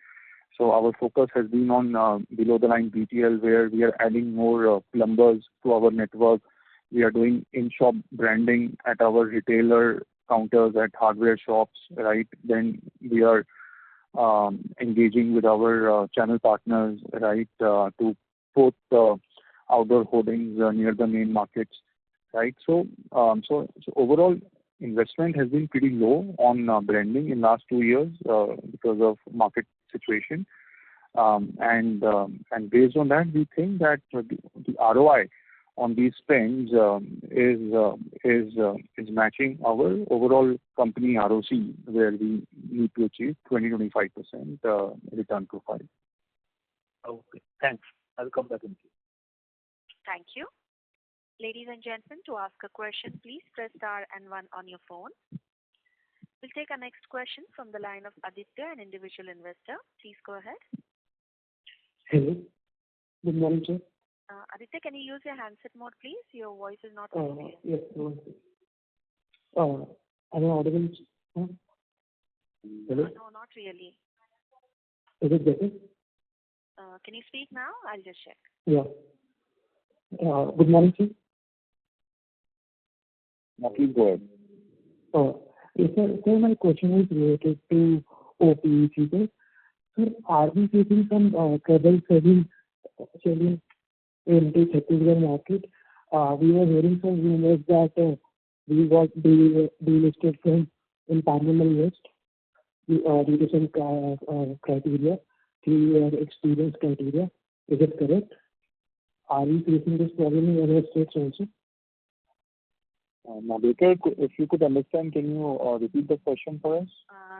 So our focus has been on below the line BTL, where we are adding more plumbers to our network. We are doing in-shop branding at our retailer counters at hardware shops, right? Then we are engaging with our channel partners, right, to put outdoor hoardings near the main markets, right? So overall investment has been pretty low on branding in last 2 years because of market situation, and based on that, we think that the ROI on these spends is matching our overall company ROC, where we need to achieve 20-25% return profile. Okay, thanks. I'll come back in queue. Thank you. Ladies and gentlemen, to ask a question, please press star and one on your phone. We'll take our next question from the line of Aditya, an individual investor. Please go ahead. Hello. Good morning, sir. Aditya, can you use your handset mode, please? Your voice is not clear. Yes. Am I audible? Hello? No, not really. Is it better? Can you speak now? I'll just check. Yeah. Good morning, sir. Please go ahead. Yes, sir, my question is related to OPEC, sir. Sir, are we facing some trouble selling in the Chhattisgarh market? We were hearing some rumors that we got delisted from in Parliament West due to some criteria, 3-year experience criteria. Is it correct? Are we facing this problem in other states also? Madhukar, if you could understand, can you repeat the question for us?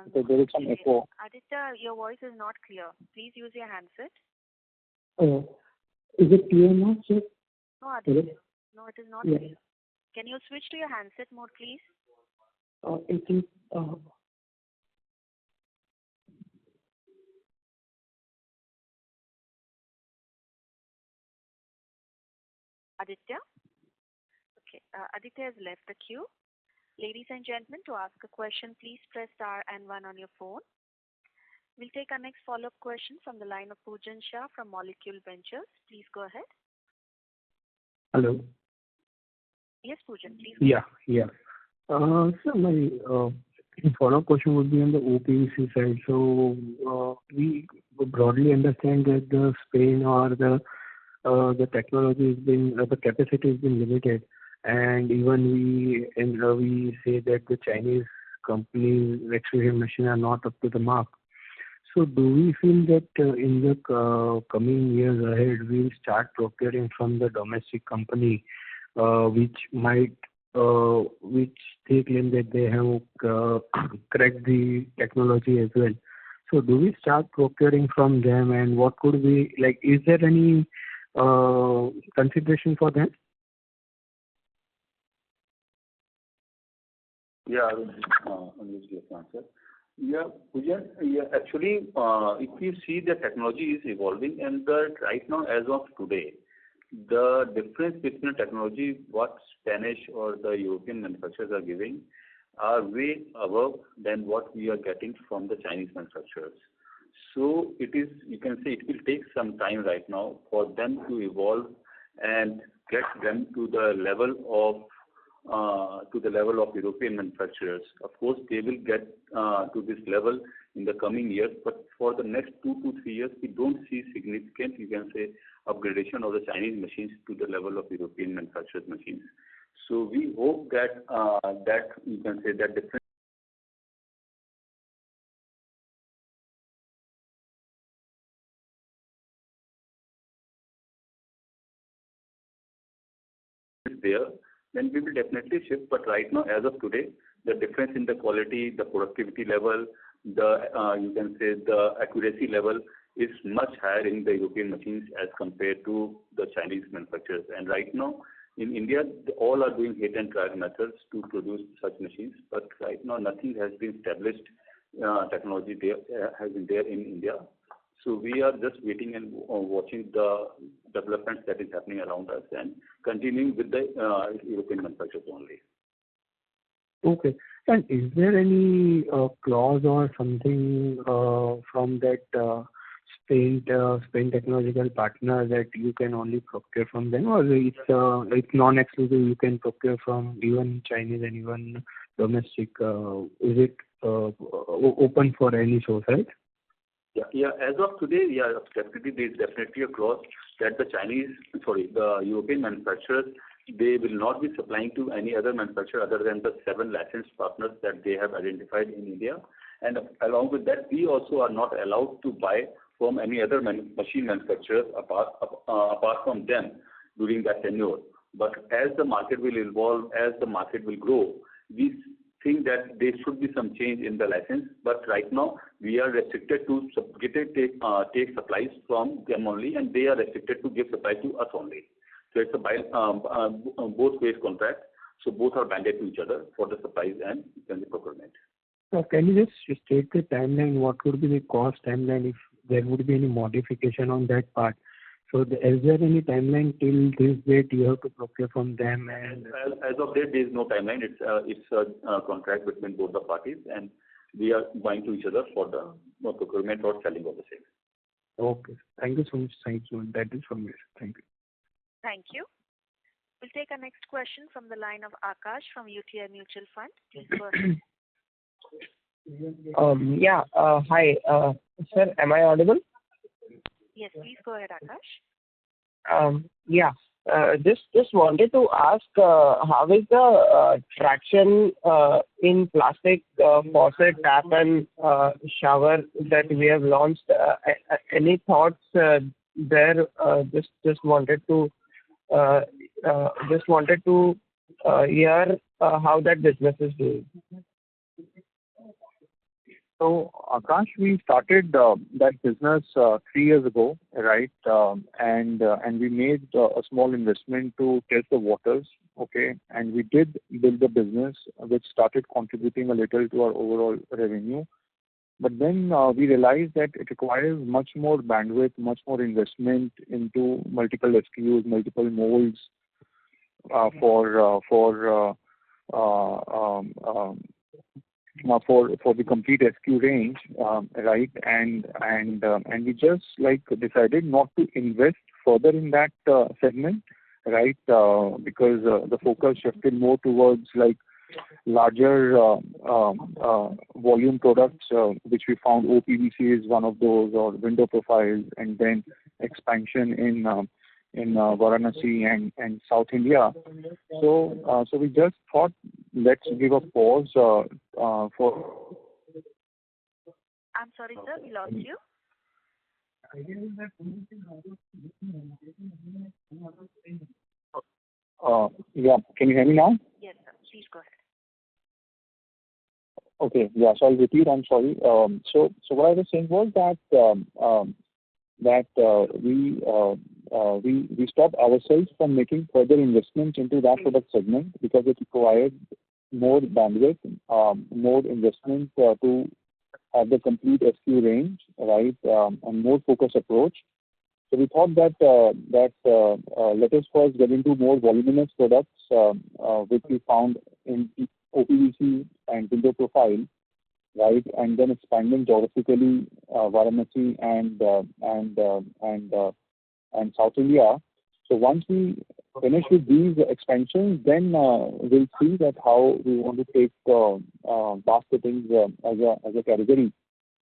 Because there is some echo. Aditya, your voice is not clear. Please use your handset. Is it clear now, sir? No, Aditya. No, it is not Yeah. clear. Can you switch to your handset mode, please? It is. Aditya? Okay. Aditya has left the queue. Ladies and gentlemen, to ask a question, please press star and 1 on your phone. We'll take our next follow-up question from the line of Poojan Shah from Molecule Ventures. Please go ahead. Hello. Yes, Poojan, please. Yeah. Sir, my follow-up question would be on the OPVC side. So we broadly understand that the Spain or the technology has been, the capacity has been limited, and even we say that the Chinese companies extrusion machine are not up to the mark. So do we feel that in the coming years ahead we'll start procuring from the domestic company, which they claim that they have cracked the technology as well? So do we start procuring from them, and what could be like? Is there any consideration for them? Yeah, I'll use your answer. Yeah, Poojan, actually, if you see the technology is evolving, and right now, as of today, the difference between technology what Spanish or the European manufacturers are giving are way above than what we are getting from the Chinese manufacturers. So it is, you can say it will take some time right now for them to evolve and get them to the level of European manufacturers. Of course, they will get to this level in the coming years, but for the next 2 to 3 years, we don't see significant, you can say, upgradation of the Chinese machines to the level of European manufacturers' machines. So we hope that that you can say that difference is there, then we will definitely shift. But right now, as of today, the difference in the quality, the productivity level, you can say the accuracy level is much higher in the European machines as compared to the Chinese manufacturers. And right now, in India, all are doing hit and try methods to produce such machines. But right now, nothing has been established. Technology has been there in India. So we are just waiting and watching the developments that is happening around us and continuing with the European manufacturers only. Okay. And is there any clause or something from that Spain technological partner that you can only procure from them, or it's non-exclusive? You can procure from even Chinese and even domestic. Is it open for any source, right? Yeah. As of today, definitely there is definitely a clause that the European manufacturers, they will not be supplying to any other manufacturer other than the 7 licensed partners that they have identified in India. And along with that, we also are not allowed to buy from any other machine manufacturers apart from them during that tenure. But as the market will evolve, as the market will grow, we think that there should be some change in the license. But right now, we are restricted to take supplies from them only, and they are restricted to give supply to us only. So it's a both ways contract. So both are banded to each other for the supplies and the procurement. So can you just state the timeline? What would be the cost timeline if there would be any modification on that part? So is there any timeline till this date you have to procure from them? And as of date, there is no timeline. It's a contract between both the parties, and we are buying to each other for the procurement or selling of the same. Okay. Thank you so much. Thank you. That is from me. Thank you. Thank you. We'll take our next question from the line of Akash from UTI Mutual Fund. Please go ahead. Hi. Sir, am I audible? Yes, please go ahead, Akash. Just wanted to ask, how is the traction in plastic faucet, tap and shower that we have launched? Any thoughts there? Just wanted to hear how that business is doing. So, Akash, we started that business 3 years ago, right? And we made a small investment to test the waters, okay? And we did build the business, which started contributing a little to our overall revenue. But then we realized that it requires much more bandwidth, much more investment into multiple SKUs, multiple molds for the complete SKU range, right? And we just decided not to invest further in that segment, right? Because the focus shifted more towards larger volume products, which we found OPVC is one of those, or window profiles, and then expansion in Varanasi and South India. So we just thought, let's give a pause for. I'm sorry, sir, we lost you. Can you hear me now? Yes, sir. Please go ahead. Okay, so I'll repeat. I'm sorry. So what I was saying was that we stopped ourselves from making further investments into that product segment because it required more bandwidth, more investment to have the complete SKU range, right, and more focused approach. So we thought that let us first get into more voluminous products, which we found in OPVC and window profile, right, and then expanding geographically Varanasi and South India. So once we finish with these expansions, then we'll see that how we want to take bath fittings as a category.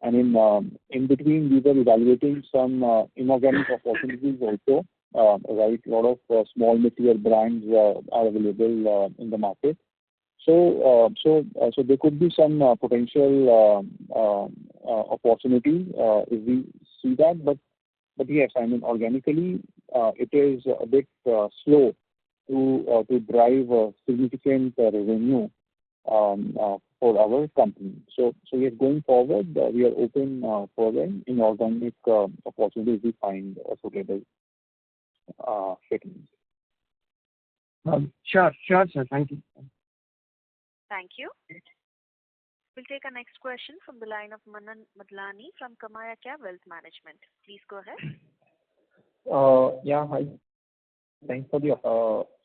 And in between, we were evaluating some inorganic opportunities also, right? A lot of small mid-tier brands are available in the market. So there could be some potential opportunity if we see that. But yes, I mean, organically, it is a bit slow to drive significant revenue for our company. So yes, going forward, we are open for them inorganic opportunities we find suitable fittings. Sure, sir. Thank you. Thank you. We'll take our next question from the line of Manan Madlani from Kamaya Kya Wealth Management. Please go ahead. Hi. Thanks for the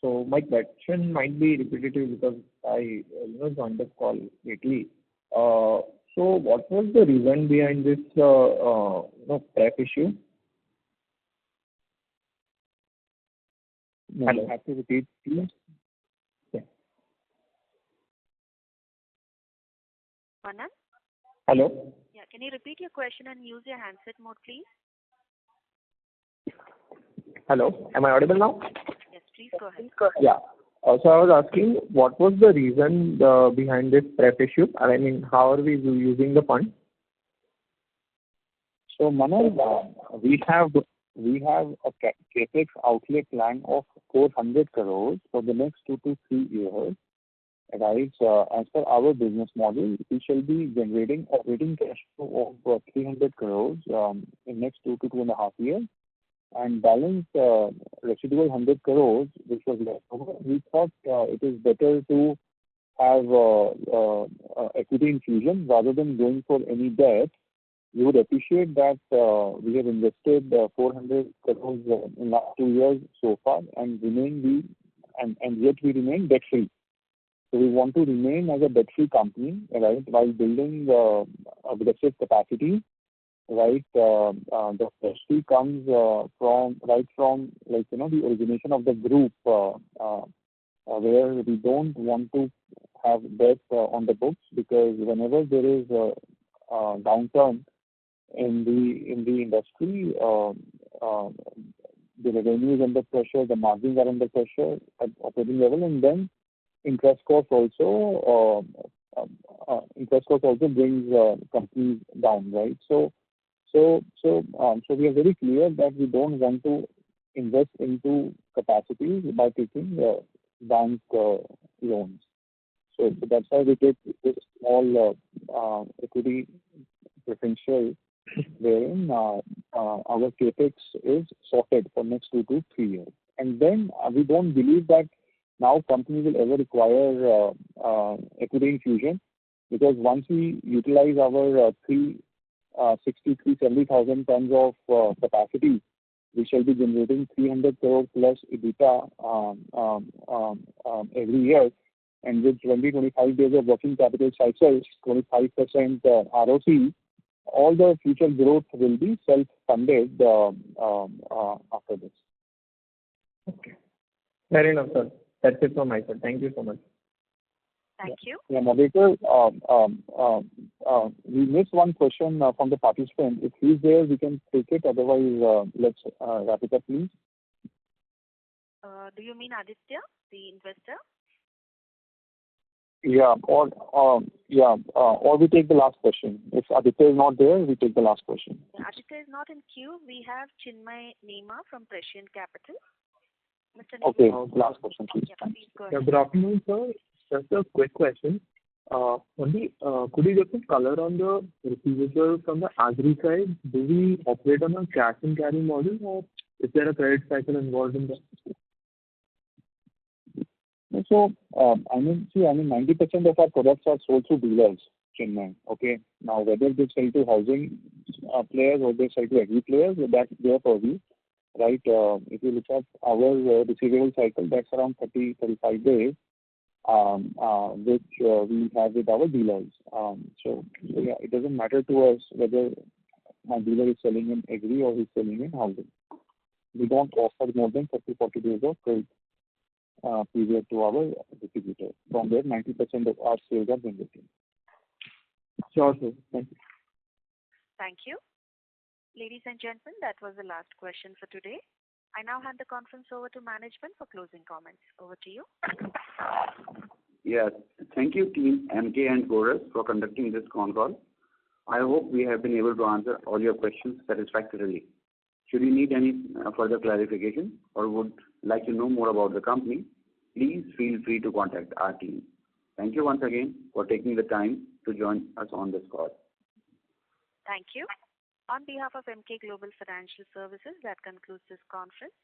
so my question might be repetitive because I joined the call lately. So what was the reason behind this prep issue? Hello. Have to repeat, please. Manan? Hello. Yeah, can you repeat your question and use your handset mode, please? Hello. Am I audible now? Yes, please go ahead. Yeah. So I was asking, what was the reason behind this prep issue? I mean, how are we using the fund? So, Manan, we have a capex outlay plan of 400 crores for the next 2 to 3 years. Right. As per our business model, we shall be generating operating cash flow of 300 crores in next 2 to 2.5 years, and balance residual 100 crores, which was left over. We thought it is better to have equity infusion rather than going for any debt. We would appreciate that we have invested 400 crores in last 2 years so far, and yet we remain debt free. So we want to remain as a debt-free company, right, while building aggressive capacity, right? The firstly comes from like, the origination of the group, where we don't want to have debt on the books, because whenever there is a downturn in the industry, the revenue is under pressure, the margins are under pressure at operating level, and then interest cost also brings companies down, right? So we are very clear that we don't want to invest into capacities by taking bank loans. So that's why we take this small equity preferential, wherein our capex is sorted for next 2 to 3 years. And then we don't believe that now companies will ever require equity infusion, because once we utilize our 370,000 tons of capacity, we shall be generating 300 crore plus EBITDA every year, and with 20-25 days of working capital cycles, 25% ROC, all the future growth will be self-funded after this. Okay. Fair enough, sir. That's it from my side. Thank you so much. Thank you. Yeah, moderator, we missed one question from the participant. If he's there, we can take it. Otherwise, let's wrap it up, please. Do you mean Aditya, the investor? Yeah, or we take the last question. If Aditya is not there, we take the last question. Aditya is not in queue. We have Chinmay Nema from Prescient Capital. Mr. Okay, Nema. last question, please. Yeah, please go ahead. Good afternoon, sir. Just a quick question. Could you give some color on the receivables from the agri side? Do we operate on a cash and carry model, or is there a credit cycle involved in that? So, 90% of our products are sold through dealers, Chinmay. Okay. Now, whether they sell to housing players or they sell to agri players, that's their purview, right? If you look at our receivable cycle, that's around 30-35 days, which we have with our dealers. So yeah, it doesn't matter to us whether my dealer is selling in agri or he's selling in housing. We don't offer more than 30-40 days of credit period to our distributor. From there, 90% of our sales are generated. Sure, sir. Thank you. Thank you. Ladies and gentlemen, that was the last question for today. I now hand the conference over to management for closing comments. Over to you. Yes. Thank you, team MK and Chorus, for conducting this con call. I hope we have been able to answer all your questions satisfactorily. Should you need any further clarification or would like to know more about the company, please feel free to contact our team. Thank you once again for taking the time to join us on this call. Thank you. On behalf of MK Global Financial Services, that concludes this conference.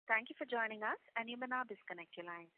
Thank you for joining us, and you may now disconnect your lines.